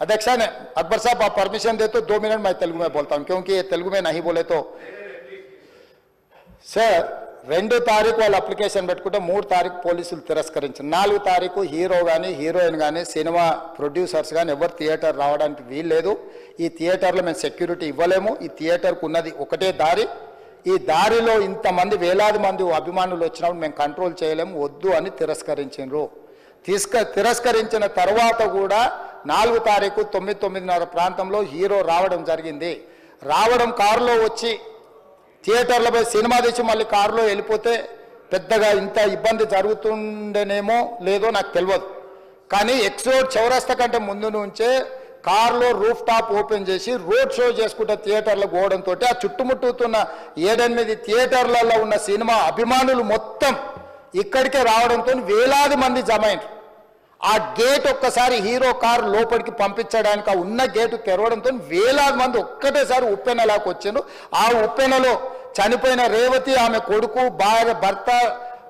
अध्यक्ष ने अकबर साहब आप परमिशन दे तो 2 मिनट मैं तेलुगु में बोलता हूं, क्योंकि ये तेलुगु में नहीं बोले तो सर 2 తారీఖు వాళ్ళు అప్లికేషన్ పెట్టుకుంటే 3 తారీఖు పోలీసులు తిరస్కరించారు. 4 తారీఖు హీరో కానీ హీరోయిన్ కానీ సినిమా ప్రొడ్యూసర్స్ కానీ ఎవరు థియేటర్ రావడానికి వీల్లేదు. ఈ థియేటర్లో మేము సెక్యూరిటీ ఇవ్వలేము. ఈ థియేటర్కు ఉన్నది ఒకటే దారి. ఈ దారిలో ఇంతమంది వేలాది మంది అభిమానులు వచ్చినప్పుడు మేము కంట్రోల్ చేయలేము, వద్దు అని తిరస్కరించారు. తిరస్కరించిన తర్వాత కూడా 4 తారీఖు 9:30 ప్రాంతంలో హీరో రావడం జరిగింది. రావడం కారులో వచ్చి థియేటర్లో పోయి సినిమా తెచ్చి మళ్ళీ కారులో వెళ్ళిపోతే పెద్దగా ఇంత ఇబ్బంది జరుగుతుండేనేమో లేదో నాకు తెలియదు. కానీ ఎక్స్రోడ్ చౌరస్తా కంటే ముందు నుంచే కారులో రూఫ్ టాప్ ఓపెన్ చేసి రోడ్ షో చేసుకుంటే థియేటర్లో పోవడంతో ఆ చుట్టుముట్టుతున్న 7-8 థియేటర్లలో ఉన్న సినిమా అభిమానులు మొత్తం ఇక్కడికే రావడంతో వేలాది మంది జమ అయ్యారు. ఆ గేట్ ఒక్కసారి హీరో కారు లోపలికి పంపించడానికి ఆ ఉన్న గేటు తెరవడంతో వేలాది మంది ఒక్కటేసారి ఉప్పెనలాకి వచ్చారు. ఆ ఉప్పెనలో చనిపోయిన రేవతి, ఆమె కొడుకు, భార్య, భర్త,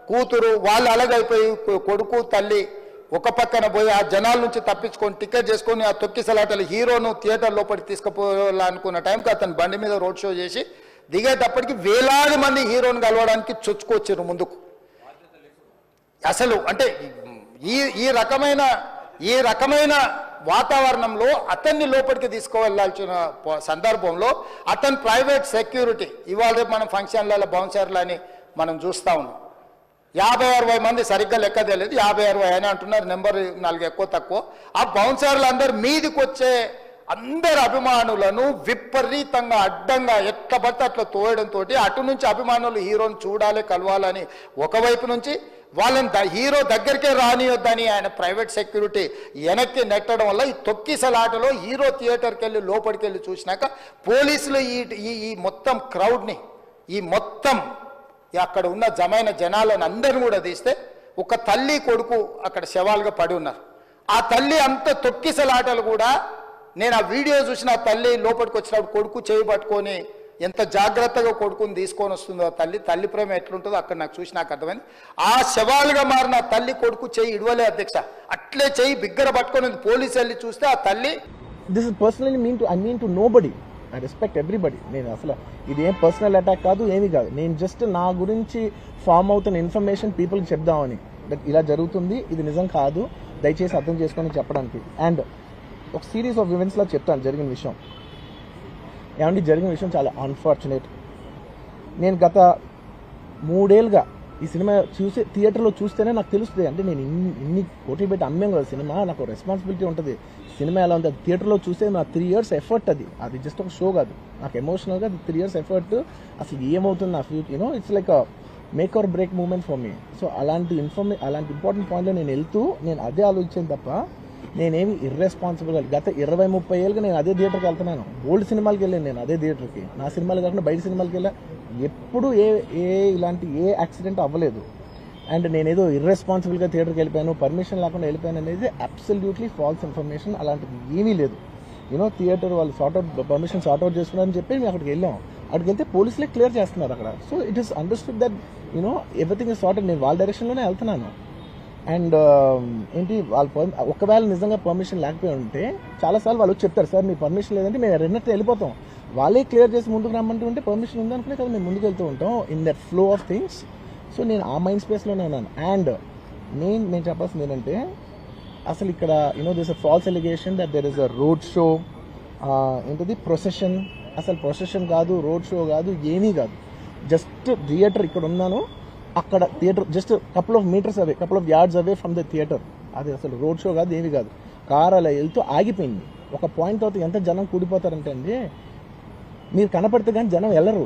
కూతురు వాళ్ళు అలాగైపోయి కొడుకు తల్లి ఒక పక్కన పోయి ఆ జనాల నుంచి తప్పించుకొని టికెట్ చేసుకొని ఆ తొక్కిసలాటలు హీరోను థియేటర్ లోపలికి తీసుకుపోవాలనుకున్న టైంకి అతను బండి మీద రోడ్ షో చేసి దిగేటప్పటికి వేలాది మంది హీరోను కలవడానికి చొచ్చుకొచ్చారు ముందుకు. అసలు అంటే ఈ రకమైన వాతావరణంలో అతన్ని లోపలికి తీసుకువెళ్ళాల్సిన సందర్భంలో అతను ప్రైవేట్ సెక్యూరిటీ ఇవాళ రేపు మనం ఫంక్షన్లలో బౌన్సర్లు అని మనం చూస్తూ ఉన్నాం. 50-60 మంది సరిగ్గా లెక్క తెలియదు, 50-60 అని అంటున్నారు, నెంబర్ 4 ఎక్కువ తక్కువ. ఆ బౌన్సర్లు అందరు మీదికి వచ్చే అందరు అభిమానులను విపరీతంగా అడ్డంగా ఎట్లా పడితే అట్లా తోయడంతో అటు నుంచి అభిమానులు హీరోని చూడాలి, కలవాలని ఒకవైపు నుంచి వాళ్ళని హీరో దగ్గరికే రానియొద్దని ఆయన ప్రైవేట్ సెక్యూరిటీ వెనక్కి నెట్టడం వల్ల ఈ తొక్కిసలాటలో హీరో థియేటర్కి వెళ్ళి లోపలికి వెళ్ళి చూసినాక పోలీసులు ఈ మొత్తం క్రౌడ్ని ఈ మొత్తం అక్కడ ఉన్న జమైన జనాలను అందరిని కూడా తీస్తే ఒక తల్లి కొడుకు అక్కడ శవాలుగా పడి ఉన్నారు. ఆ తల్లి అంత తొక్కిసలాటలు కూడా నేను ఆ వీడియో చూసిన ఆ తల్లి లోపలికి వచ్చినప్పుడు కొడుకు చేయి పట్టుకొని ఎంత జాగ్రత్తగా కొడుకుని తీసుకొని వస్తుందో తల్లి ప్రేమ ఎట్లుంటుందో అక్కడ నాకు చూసి నాకు అర్థమైంది. ఆ శవాలుగా మారిన తల్లి కొడుకు చేయి ఇడవలే అధ్యక్ష, అట్లే చేయి బిగ్గర పట్టుకొని పోలీసు వెళ్ళి చూస్తే ఆ తల్లి. This is personally I mean to nobody. I respect everybody. నేను అసలు ఇది ఏం పర్సనల్ అటాక్ కాదు, ఏమీ కాదు. నేను జస్ట్ నా గురించి ఫామ్ అవుతున్న ఇన్ఫర్మేషన్ పీపుల్కి చెప్దామని, ఇలా జరుగుతుంది, ఇది నిజం కాదు, దయచేసి అర్థం చేసుకొని చెప్పడానికి. అండ్ ఒక సిరీస్ ఆఫ్ ఈవెంట్స్లో చెప్తాను జరిగిన విషయం. ఏమంటే జరిగిన విషయం చాలా అన్ఫార్చునేట్. నేను గత 3 ఏళ్ళుగా ఈ సినిమా థియేటర్లో చూస్తేనే నాకు తెలుస్తుంది. అంటే నేను ఇన్ని కోట్లు పెట్టి అమ్మేం కదా సినిమా, నాకు రెస్పాన్సిబిలిటీ ఉంటుంది. సినిమా ఎలా ఉంది అది థియేటర్లో చూస్తే నా 3 years ఎఫర్ట్, అది జస్ట్ ఒక షో కాదు, నాకు ఎమోషనల్గా అది 3 years ఎఫర్ట్. అసలు ఏమవుతుంది నా future, it's like make or break moment for me. So అలాంటి ఇంపార్టెంట్ పాయింట్లో నేను వెళ్తూ నేను అదే ఆలోచించాను తప్ప నేనేమి ఇర్రెస్పాన్సిబుల్గా గత 20-30 ఏళ్ళుగా నేను అదే థియేటర్కి వెళ్తున్నాను. ఓల్డ్ సినిమాలకి వెళ్ళాను నేను అదే థియేటర్కి, నా సినిమాలు కాకుండా బయట సినిమాలకి వెళ్ళా. ఎప్పుడు ఇలాంటి యాక్సిడెంట్ అవ్వలేదు. అండ్ నేనేదో ఇర్రెస్పాన్సిబుల్గా థియేటర్కి వెళ్ళిపోయాను, పర్మిషన్ లేకుండా వెళ్ళిపోయాను అనేది అబ్సల్యూట్లీ ఫాల్స్ ఇన్ఫర్మేషన్. అలాంటిది ఏమీ లేదు. థియేటర్ వాళ్ళు పర్మిషన్ సార్ట్అవుట్ చేసుకున్నారని చెప్పి మేము అక్కడికి వెళ్ళాం. అక్కడికి వెళ్తే పోలీసులే క్లియర్ చేస్తున్నారు అక్కడ. So it is understood that everything is sorted. నేను వాళ్ళ డైరెక్షన్లోనే వెళ్తున్నాను. అండ్ ఏంటి వాళ్ళు ఒకవేళ నిజంగా పర్మిషన్ లేకపోయి ఉంటే చాలాసార్లు వాళ్ళు చెప్తారు, సార్ మీ పర్మిషన్ లేదంటే మేము రెండట్టు వెళ్ళిపోతాం, వాళ్ళే క్లియర్ చేసి ముందుకు రమ్మంటూ ఉంటే పర్మిషన్ ఉందనుకునే కదా మేము ముందుకు వెళ్తూ ఉంటాం in that flow of things. So నేను ఆ మైండ్ స్పేస్లోనే ఉన్నాను. అండ్ నేను చెప్పాల్సింది ఏంటంటే అసలు ఇక్కడ this a false allegation that there is a road show, ఏంటిది ప్రొసెషన్. అసలు ప్రొసెషన్ కాదు, రోడ్ షో కాదు, ఏమీ కాదు. జస్ట్ థియేటర్ ఇక్కడ ఉన్నాను, అక్కడ theatre just couple of yards away from the theatre. అది అసలు రోడ్ షో కాదు, ఏమీ కాదు. కార్ అలా వెళ్తూ ఆగిపోయింది. ఒక పాయింట్ తర్వాత ఎంత జనం కూడిపోతారంటే అండి, మీరు కనపడితే కానీ జనం వెళ్ళరు.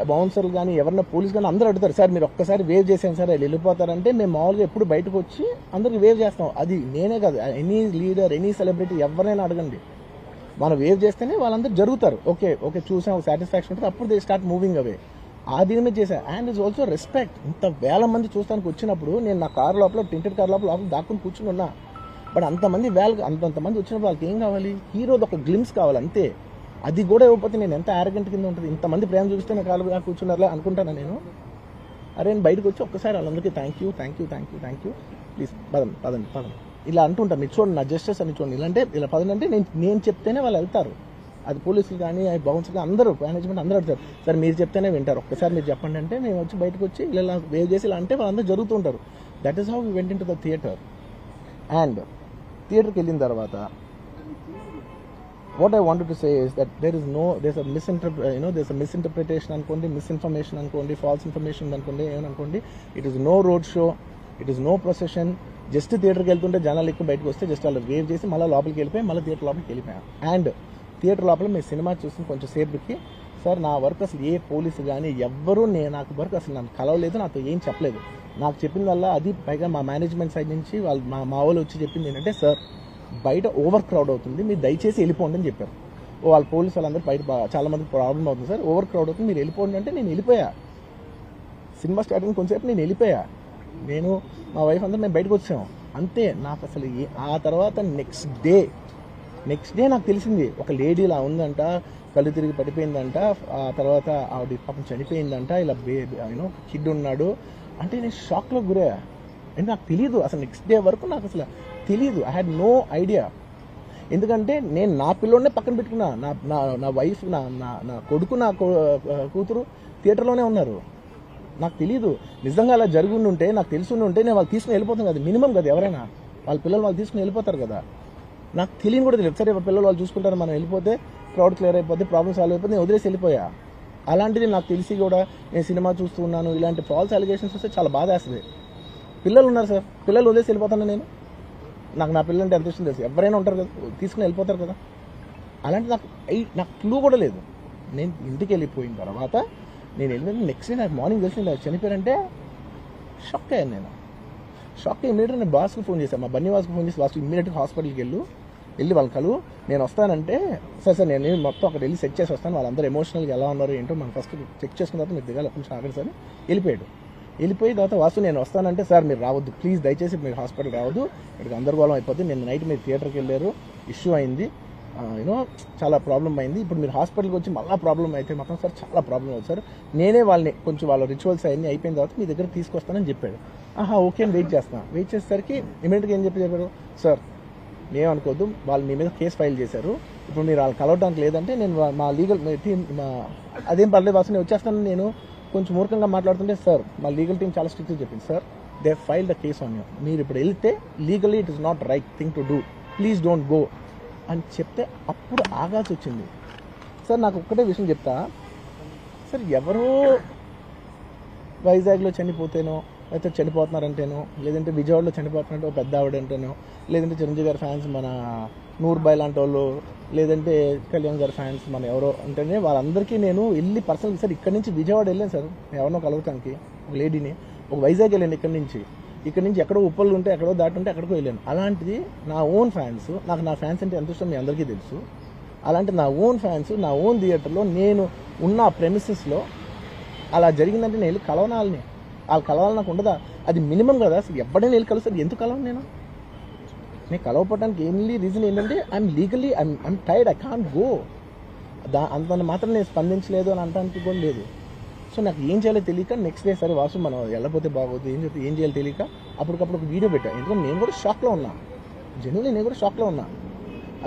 బౌన్సర్లు కానీ ఎవరన్నా పోలీస్ కానీ అందరూ అడుగుతారు, సార్ మీరు ఒక్కసారి వేవ్ చేసాను సార్ వాళ్ళు వెళ్ళిపోతారంటే మేము మామూలుగా ఎప్పుడు బయటకు వచ్చి అందరికి వేవ్ చేస్తాం. అది నేనే కాదు, ఎనీ లీడర్, ఎనీ సెలబ్రిటీ ఎవరైనా అడగండి, మనం వేవ్ చేస్తేనే వాళ్ళందరూ జరుగుతారు. ఓకే చూసాం, సాటిస్ఫాక్షన్ ఉంటుంది, అప్పుడు దే స్టార్ట్ మూవింగ్ అవే. ఆ దీని మీద చేశాను. And it's also respect. ఇంత వేల మంది చూస్తానికి వచ్చినప్పుడు నేను నా కార్ లోపల టెంటెడ్ కార్ లోపల దాక్కుని కూర్చుని ఉన్నా. బట్ అంతమంది అంతమంది వచ్చినప్పుడు వాళ్ళకి ఏం కావాలి, హీరోది ఒక గ్లిమ్స్ కావాలి అంతే. అది కూడా ఇవ్వకపోతే నేను ఎంత యారగెంట్ కింద ఉంటుంది. ఇంతమంది ప్రేమ చూపిస్తే నా కాలు కూర్చున్నారులే అనుకుంటాను నేను. అరే నేను బయటకు వచ్చి ఒక్కసారి వాళ్ళందరికీ థ్యాంక్ యూ ప్లీజ్ పదండి. ఇలా అంటుంటారు, మీరు చూడండి నా జస్టిస్ అని చూడండి, ఇలాంటే ఇలా పదంటే నేను చెప్తేనే వాళ్ళు వెళ్తారు. అది పోలీసులు కానీ అది బౌన్సర్ కానీ అందరూ మేనేజ్మెంట్ అందరూ అడుగుతారు, సార్ మీరు చెప్తేనే వింటారు, ఒక్కసారి మీరు చెప్పండి అంటే మేము వచ్చి బయటకు వచ్చి ఇలా వేవ్ చేసి ఇలా అంటే వాళ్ళందరూ జరుగుతూ ఉంటారు. That is how we went into the theatre. And థియేటర్కి వెళ్ళిన తర్వాత what I wanted to say is that there's a misinterpretation అనుకోండి, misinformation అనుకోండి, false information అనుకోండి, ఏమనుకోండి, it is no road show, it is no procession. Just థియేటర్కి వెళ్తుంటే జనాలు ఎక్కువ బయటకు వస్తే జస్ట్ అలా వేవ్ చేసి మళ్ళీ లోపలికి వెళ్ళిపోయి మళ్ళీ థియేటర్ లోపలికి వెళ్ళిపోయాం. అండ్ థియేటర్ లోపల మేము సినిమా చూసిన కొంచెం సేపుకి సార్ నా వర్క్ అసలు ఏ పోలీసు కానీ ఎవ్వరూ నాకు వర్క్ అసలు నాకు కలవలేదు, నాతో ఏం చెప్పలేదు. నాకు చెప్పిందల్లా అది పైగా మా మేనేజ్మెంట్ సైడ్ నుంచి వాళ్ళు మా వాళ్ళు వచ్చి చెప్పింది ఏంటంటే, సార్ బయట ఓవర్ క్రౌడ్ అవుతుంది, మీరు దయచేసి వెళ్ళిపోండి అని చెప్పారు. వాళ్ళ పోలీసు వాళ్ళందరూ బయట చాలా మందికి ప్రాబ్లం అవుతుంది సార్, ఓవర్ క్రౌడ్ అవుతుంది, మీరు వెళ్ళిపోండి అంటే నేను వెళ్ళిపోయా. సినిమా స్టార్టింగ్ కొంచెంసేపు నేను వెళ్ళిపోయా, నేను మా వైఫ్ అందరూ మేము బయటకు వచ్చాము అంతే. నాకు అసలు ఆ తర్వాత నెక్స్ట్ డే నాకు తెలిసింది ఒక లేడీ ఇలా ఉందంట, కళ్ళు తిరిగి పడిపోయిందంట, ఆ తర్వాత ఆవిడ పాపం చనిపోయిందంట, ఇలా కిడ్ ఉన్నాడు అంటే నేను షాక్లో గురయ్యా. అంటే నాకు తెలియదు అసలు, నెక్స్ట్ డే వరకు నాకు అసలు తెలియదు, ఐ హ్యాడ్ నో ఐడియా. ఎందుకంటే నేను నా పిల్లోనే పక్కన పెట్టుకున్నా, నా వైఫ్ నా కొడుకు నా కూతురు థియేటర్లోనే ఉన్నారు. నాకు తెలియదు నిజంగా అలా జరిగి ఉంటే, నాకు తెలిసి ఉంటే నేను వాళ్ళు తీసుకుని వెళ్ళిపోతాను కదా, మినిమం కదా, ఎవరైనా వాళ్ళ పిల్లలు వాళ్ళు తీసుకుని వెళ్ళిపోతారు కదా. నాకు తెలియని కూడా తెలియదు. సరే పిల్లలు వాళ్ళు చూసుకుంటారు, మనం వెళ్ళిపోతే క్రౌడ్ క్లియర్ అయిపోతే ప్రాబ్లమ్ సాల్వ్ అయిపోతే నేను వదిలేసి వెళ్ళిపోయా. అలాంటిది నాకు తెలిసి కూడా నేను సినిమా చూస్తూ ఉన్నాను, ఇలాంటి ఫాల్స్ అలిగేషన్స్ వస్తే చాలా బాధ వేస్తుంది. పిల్లలు ఉన్నారు సార్, పిల్లలు వదిలేసి వెళ్ళిపోతాను నేను, నాకు నా పిల్లలు అంటే ఎంత ఇష్టం తెలుసు, ఎవరైనా ఉంటారు కదా తీసుకుని వెళ్ళిపోతారు కదా. అలాంటి నాకు క్లూ కూడా లేదు. నేను ఇంటికి వెళ్ళిపోయిన తర్వాత నేను వెళ్ళిన నెక్స్ట్ డే నాకు మార్నింగ్ తెలిసి చనిపోయారంటే షాక్ అయ్యాను. నేను షాక్ అయ్యి ఇమీడియట్గా నేను బాస్కి ఫోన్ చేశాను, మా బన్నీవాస్కి ఫోన్ చేసి బాస్ ఇమీడియట్గా హాస్పిటల్కి వెళ్ళి వాళ్ళ కలు నేను వస్తానంటే, సార్ నేను మొత్తం అక్కడ వెళ్ళి చెక్ చేసి వస్తాను, వాళ్ళందరూ ఎమోషనల్గా ఎలా ఉన్నారు ఏంటో మనం ఫస్ట్ చెక్ చేసుకున్న తర్వాత మీరు దిగాలి కొంచెం ఆగండి సార్ వెళ్ళిపోయాడు. వెళ్ళిపోయిన తర్వాత వాసు నేను వస్తానంటే, సార్ మీరు రావద్దు ప్లీజ్, దయచేసి మీరు హాస్పిటల్ రావద్దు, ఇక్కడికి గందరగోళం అయిపోతుంది, నేను నైట్ మీరు థియేటర్కి వెళ్ళారు, ఇష్యూ అయింది, చాలా ప్రాబ్లం అయింది, ఇప్పుడు మీరు హాస్పిటల్కి వచ్చి మళ్ళీ ప్రాబ్లం అయితే మాత్రం సార్ చాలా ప్రాబ్లం అవుతుంది సార్, నేనే వాళ్ళని కొంచెం వాళ్ళ రిచువల్స్ అవన్నీ అయిపోయిన తర్వాత మీ దగ్గర తీసుకొస్తానని చెప్పాడు. ఓకే అని వెయిట్ చేసేసరికి ఇమీడియట్గా ఏం చెప్పారు, సార్ ఏమనుకోవద్దు, వాళ్ళు మీ మీద కేసు ఫైల్ చేశారు, ఇప్పుడు మీరు వాళ్ళు కలవడానికి లేదంటే నేను మా లీగల్ టీం అదేం పర్లేదు వాసు నేను వచ్చేస్తాను. నేను కొంచెం మూర్ఖంగా మాట్లాడుతుంటే, సార్ మా లీగల్ టీం చాలా స్ట్రిక్ట్గా చెప్పింది, sir they file the case on you, మీరు ఇప్పుడు వెళ్తే legally it is not right thing to do, please don't go అని చెప్తే అప్పుడు ఆగాల్సి వచ్చింది. సార్ నాకు ఒక్కటే విషయం చెప్తా సార్, ఎవరో వైజాగ్లో చనిపోతేనో అయితే చనిపోతున్నారంటేనో, లేదంటే విజయవాడలో చనిపోతున్నారంటే ఒక పెద్ద ఆవిడంటేనో, లేదంటే చిరంజీవి గారి ఫ్యాన్స్ మన నూర్బాయ్ లాంటి వాళ్ళు, లేదంటే కళ్యాణ్ గారి ఫ్యాన్స్ మన ఎవరో అంటేనే వాళ్ళందరికీ నేను వెళ్ళి పర్సనల్ సార్ ఇక్కడ నుంచి విజయవాడ వెళ్ళాను సార్ ఎవరినో కలవటానికి, ఒక లేడీని, ఒక వైజాగ్ వెళ్ళాను ఇక్కడ నుంచి ఎక్కడో ఉప్పలు ఉంటే ఎక్కడో దాటి ఉంటే ఎక్కడికో వెళ్ళాను. అలాంటిది నా ఓన్ ఫ్యాన్స్, నాకు నా ఫ్యాన్స్ అంటే ఎంత ఇష్టం మీ అందరికీ తెలుసు, అలాంటి నా ఓన్ ఫ్యాన్స్ నా ఓన్ థియేటర్లో నేను ఉన్న ప్రెమిసెస్లో అలా జరిగిందంటే నేను వెళ్ళి కలవనాలని, వాళ్ళు కలవాలి నాకు ఉండదా, అది మినిమం కదా. అసలు ఎప్పుడైనా వెళ్ళి కలుస్తారు, ఎందుకు కలవను నేను కలవపోవడానికి ఓన్లీ రీజన్ ఏంటంటే I'm legally I'm tired, I can't go. అంత మాత్రం నేను స్పందించలేదు అని అనడానికి కూడా లేదు. సో నాకు ఏం చేయాలో తెలియక నెక్స్ట్ డే సరే వాసు మనం వెళ్ళకపోతే బాగోదు, ఏం చేయాలో తెలియక అప్పటికప్పుడు ఒక వీడియో పెట్టాను. ఎందుకంటే నేను కూడా షాక్లో ఉన్నా, జెన్యున్లీ నేను కూడా షాక్లో ఉన్నా.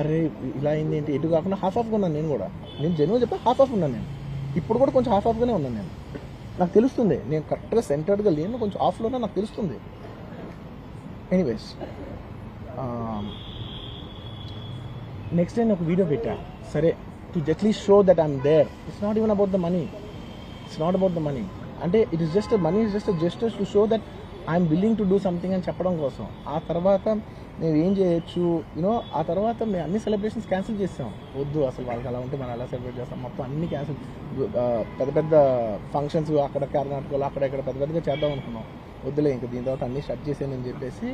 అరే ఇలా అయింది ఏంటి, ఎటు కాకుండా హాఫ్ ఆఫ్గా ఉన్నాను నేను జెన్యున్ చెప్పా హాఫ్ ఆఫ్ ఉన్నాను నేను, ఇప్పుడు కూడా కొంచెం హాఫ్ ఆఫ్గానే ఉన్నాను నేను. నాకు తెలుస్తుంది నేను కరెక్ట్గా సెంటర్డ్గా లేను, కొంచెం ఆఫ్లో ఉన్నా నాకు తెలుస్తుంది. ఎనీవేస్ నెక్స్ట్ డే నేను ఒక వీడియో పెట్టా, సరే to at least show that I'm there, it's not even about the money, అంటే it is just money is just gestures to show that I'm willing to do something అని చెప్పడం కోసం. ఆ తర్వాత మేము ఏం చేయొచ్చు ఆ తర్వాత మేము అన్ని సెలబ్రేషన్స్ క్యాన్సిల్ చేస్తాం, వద్దు అసలు వాళ్ళకి అలా ఉంటే మనం ఎలా సెలబ్రేట్ చేస్తాం, మొత్తం అన్ని క్యాన్సిల్, పెద్ద ఫంక్షన్స్ అక్కడ కర్ణాటకలో అక్కడ పెద్దగా చేద్దాం అనుకున్నాం, వద్దులే ఇంకా దీని తర్వాత అన్నీ స్టార్ట్ చేసానని చెప్పేసి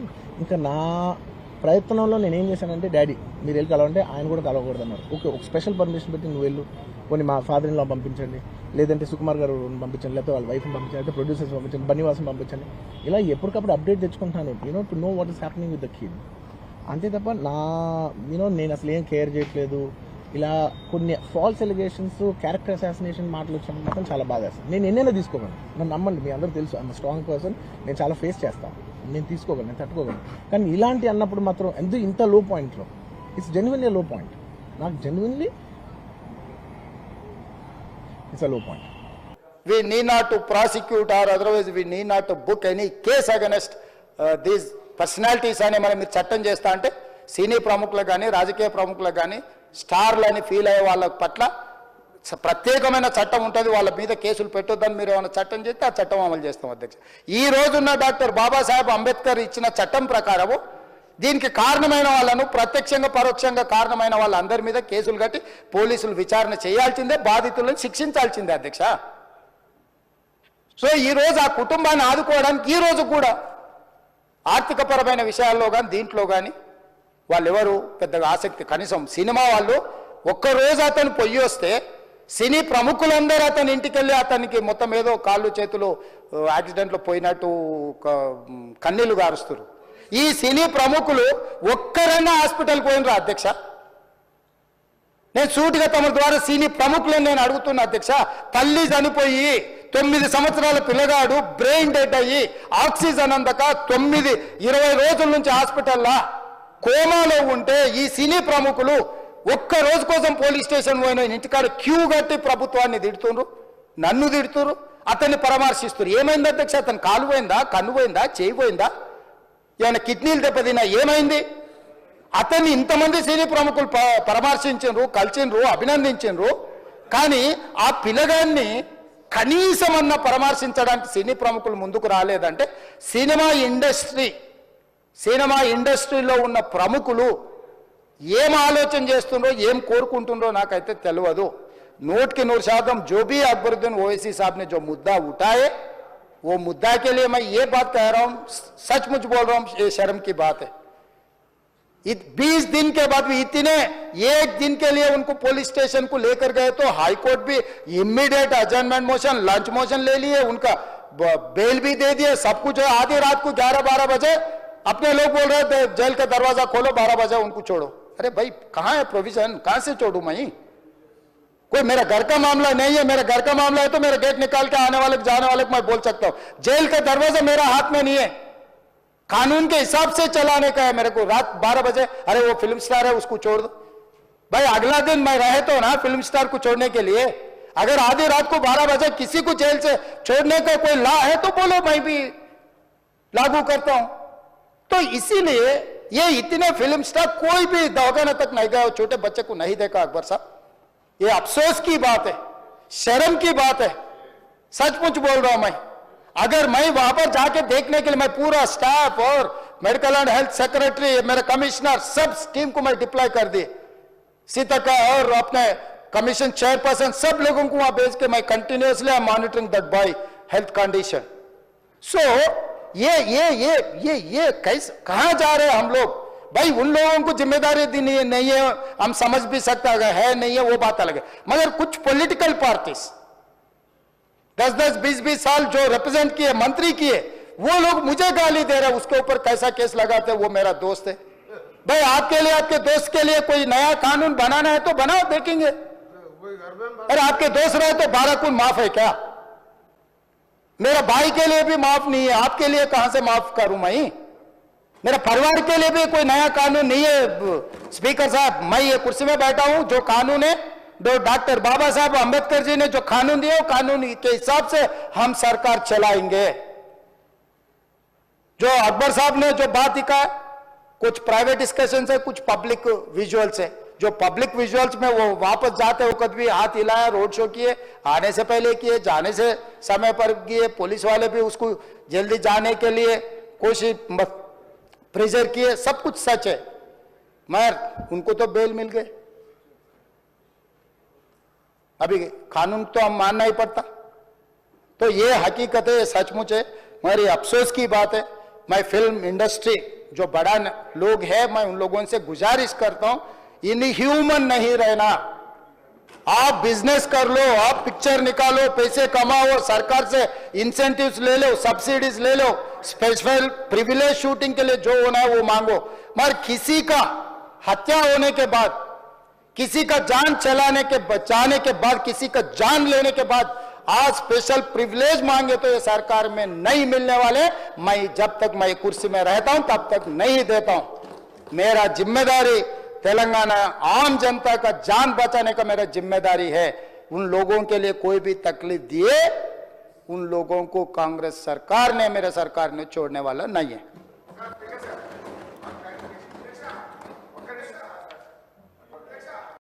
ఇంకా నా ప్రయత్నంలో నేను ఏం చేశానంటే, డాడీ మీరు వెళ్ళి కలవంటే ఆయన కూడా కలవకూడదు అన్నారు. ఓకే ఒక స్పెషల్ పర్మిషన్ పెట్టి నువ్వు వెళ్ళు, కొన్ని మా ఫాదర్ ఇన్లా పంపించండి, లేదంటే సుకుమార్ గారు పంపించండి, లేకపోతే వాళ్ళ వైఫ్ని పంపించండి, లేకపోతే ప్రొడ్యూసర్స్ పంపించండి, బన్నీవాసం పంపించండి, ఇలా ఎప్పటికప్పుడు అప్డేట్ తెచ్చుకుంటాను to know what is happening with the kid. అంతే తప్ప నేను అసలు ఏం కేర్ చేయట్లేదు. ఇలా కొన్ని ఫాల్స్ ఎలిగేషన్స్, క్యారెక్టర్ అసాసినేషన్ మాటలు వచ్చినప్పుడు మాత్రం చాలా బాగా వేస్తాను. నేను ఎన్నైనా తీసుకోగలను, నన్ను నమ్మండి, మీ అందరూ తెలుసు ఐఎమ్ స్ట్రాంగ్ పర్సన్, నేను చాలా ఫేస్ చేస్తాను. నేను తీసుకోగలను, నేను తట్టుకోగలను. కానీ ఇలాంటి అన్నప్పుడు మాత్రం ఎందుకు ఇంత లో పాయింట్లో, ఇట్స్ జెన్యున్లీ లో పాయింట్. నాకు జెన్యున్లీ ఇట్స్ అ లో point. We need not to prosecute or otherwise we need not to book any case against these personalities అని మనం మీరు చట్టం చేస్తా అంటే సినీ ప్రముఖులకు కానీ రాజకీయ ప్రముఖులకు కానీ స్టార్లు అని ఫీల్ అయ్యే వాళ్ళ పట్ల ప్రత్యేకమైన చట్టం ఉంటుంది, వాళ్ళ మీద కేసులు పెట్టొద్దని మీరు ఏమైనా చట్టం చేస్తే ఆ చట్టం అమలు చేస్తాం అధ్యక్ష. ఈ రోజున్న డాక్టర్ బాబాసాహెబ్ అంబేద్కర్ ఇచ్చిన చట్టం ప్రకారము దీనికి కారణమైన వాళ్ళను ప్రత్యక్షంగా పరోక్షంగా కారణమైన వాళ్ళందరి మీద కేసులు కట్టి పోలీసులు విచారణ చేయాల్సిందే, బాధితులను శిక్షించాల్సిందే అధ్యక్ష. సో ఈరోజు ఆ కుటుంబాన్ని ఆదుకోవడానికి ఈరోజు కూడా ఆర్థికపరమైన విషయాల్లో కానీ దీంట్లో కానీ వాళ్ళు ఎవరు పెద్దగా ఆసక్తి, కనీసం సినిమా వాళ్ళు ఒక్కరోజు అతను పొయ్యి వస్తే సినీ ప్రముఖులందరూ అతని ఇంటికి వెళ్ళి అతనికి మొత్తం ఏదో కాళ్ళు చేతులు యాక్సిడెంట్లో పోయినట్టు కన్నీళ్లు గారుస్తారు. ఈ సినీ ప్రముఖులు ఒక్కరైనా హాస్పిటల్కి పోయినరా అధ్యక్ష? నేను సూటిగా తమ ద్వారా సినీ ప్రముఖులను నేను అడుగుతున్నా అధ్యక్ష. తల్లి చనిపోయి 9 సంవత్సరాల పిల్లగాడు బ్రెయిన్ డెడ్ అయ్యి ఆక్సిజన్ అందక 20 రోజుల నుంచి హాస్పిటల్లో కోమాలో ఉంటే ఈ సినీ ప్రముఖులు ఒక్క రోజు కోసం పోలీస్ స్టేషన్ పోయిన ఇంటికాడ క్యూ కట్టి ప్రభుత్వాన్ని తిడుతున్నారు, నన్ను తిడుతున్నారు, అతన్ని పరామర్శిస్తున్నారు. ఏమైంది అధ్యక్ష? అతను కాలు పోయిందా, కన్ను పోయిందా, చేయి పోయిందా, ఏమైనా కిడ్నీలు దెబ్బతిన్నా, ఏమైంది? అతన్ని ఇంతమంది సినీ ప్రముఖులు పరామర్శించారు, కలిసిండ్రు, అభినందించారు. కానీ ఆ పిల్లగాన్ని కనీసమన్నా పరామర్శించడానికి సినీ ప్రముఖులు ముందుకు రాలేదంటే సినిమా ఇండస్ట్రీలో ఉన్న ప్రముఖులు ఏం ఆలోచన చేస్తుండ్రో, ఏం కోరుకుంటుండ్రో నాకైతే తెలియదు. 100% जो भी अकबरुद्दीन ओवैसी साहब ने जो मुद्दा उठाए वो मुद्दा के लिए मैं ये बात कह रहा हूं, सचमुच बोल रहा हूं, ये शर्म की बात है. 20 दिन के बाद भी इतने एक दिन के लिए उनको पुलिस स्टेशन को लेकर गए तो हाई कोर्ट भी इमीडिएट अजर्नमेंट मोशन, लंच मोशन ले लिए, उनका बेल भी दे दिए, सब कुछ है. आधी रात को 11-12 बजे अपने लोग बोल रहे थे जेल का दरवाजा खोलो, 12 बजे उनको छोड़ो. अरे भाई कहां है प्रोविजन, कहां से छोड़ू मैं? कोई मेरा घर का मामला नहीं है, मेरा घर का मामला है तो मेरा गेट निकाल के आने वाले जाने वाले को मैं बोल सकता हूं. जेल का दरवाजा मेरा हाथ में नहीं है, कानून के हिसाब से चलाने का है मेरे को. रात 12 बजे अरे वो फिल्म स्टार है उसको छोड़ दो. भाई अगला दिन मैं रहे तो ना फिल्म स्टार को छोड़ने के लिए. अगर आधी रात को 12 बजे किसी को जेल से छोड़ने का कोई लॉ है तो बोलो, मैं भी लागू करता हूं. तो इसीलिए ये इतने फिल्म स्टार कोई भी दवाखाना तक नहीं गया, छोटे बच्चे को नहीं देखा अकबर साहब. ये अफसोस की बात है, शर्म की बात है, सचमुच बोल रहा हूं मैं. अगर मैं वहां पर जाके देखने के लिए मैं पूरा स्टाफ और मेडिकल एंड हेल्थ सेक्रेटरी, मेरे कमिश्नर, सब टीम को मैं डिप्लॉय कर दी, सीता और अपने कमीशन चेयरपर्सन, सब लोगों को वहां भेज के मैं continuously I monitoring that boy health condition. So ये कैसे कहां जा रहे हैं हम लोग? भाई उन लोगों को जिम्मेदारी दी नहीं है, हम समझ भी सकते है नहीं है वो बात अलग है. मगर कुछ पॉलिटिकल पार्टीज 10-10, 20-20 साल जो रिप्रेजेंट किए, मंत्री किए, वो लोग मुझे गाली दे रहे, उसके ऊपर कैसा केस लगाते? वो मेरा दोस्त है. भाई आपके लिए, आपके दोस्त के लिए कोई नया कानून बनाना है तो बनाओ, देखेंगे. अरे आपके दोस्त रहे तो 12 खून माफ है क्या? मेरा भाई के लिए भी माफ नहीं है, आपके लिए कहां से माफ करूं मैं? मेरा परिवार के लिए भी कोई नया कानून नहीं है. स्पीकर साहब, मैं ये कुर्सी में बैठा हूं, जो कानून है डॉक्टर बाबा साहब अंबेडकर जी ने जो कानून दिए, कानून के हिसाब से हम सरकार चलाएंगे. जो अकबर साहब ने जो बात लिखा, कुछ प्राइवेट डिस्कशन है, कुछ पब्लिक विजुअल्स है. जो पब्लिक विजुअल्स में वो वापस जाते वक्त भी हाथ हिलाया, रोड शो किए, आने से पहले किए, जाने से समय पर किए, पुलिस वाले भी उसको जल्दी जाने के लिए कोशिश प्रेशर किए, सब कुछ सच है. मगर उनको तो बेल मिल गए. अभी कानून तो हम मानना ही पड़ता. तो ये हकीकत है, सचमुच है, मगर ये अफसोस की बात है. मैं फिल्म इंडस्ट्री जो बड़ा लोग है, मैं उन लोगों से गुजारिश करता हूं, इनह्यूमन नहीं रहना. आप बिजनेस कर लो, आप पिक्चर निकालो, पैसे कमाओ, सरकार से इंसेंटिव्स ले लो, सब्सिडीज ले लो, स्पेशल प्रिविलेज शूटिंग के लिए जो होना है वो मांगो. मगर किसी का हत्या होने के बाद, किसी का जान चलाने के बचाने के बाद, किसी का जान लेने के बाद आज स्पेशल प्रिविलेज मांगे तो ये सरकार में नहीं मिलने वाले। मैं जब तक मैं कुर्सी में रहता हूं तब तक नहीं देता हूं। मेरा जिम्मेदारी तेलंगाना आम जनता का जान बचाने का मेरा जिम्मेदारी है। उन लोगों के लिए कोई भी तकलीफ दिए, उन लोगों को कांग्रेस सरकार ने, मेरे सरकार ने छोड़ने वाला नहीं है।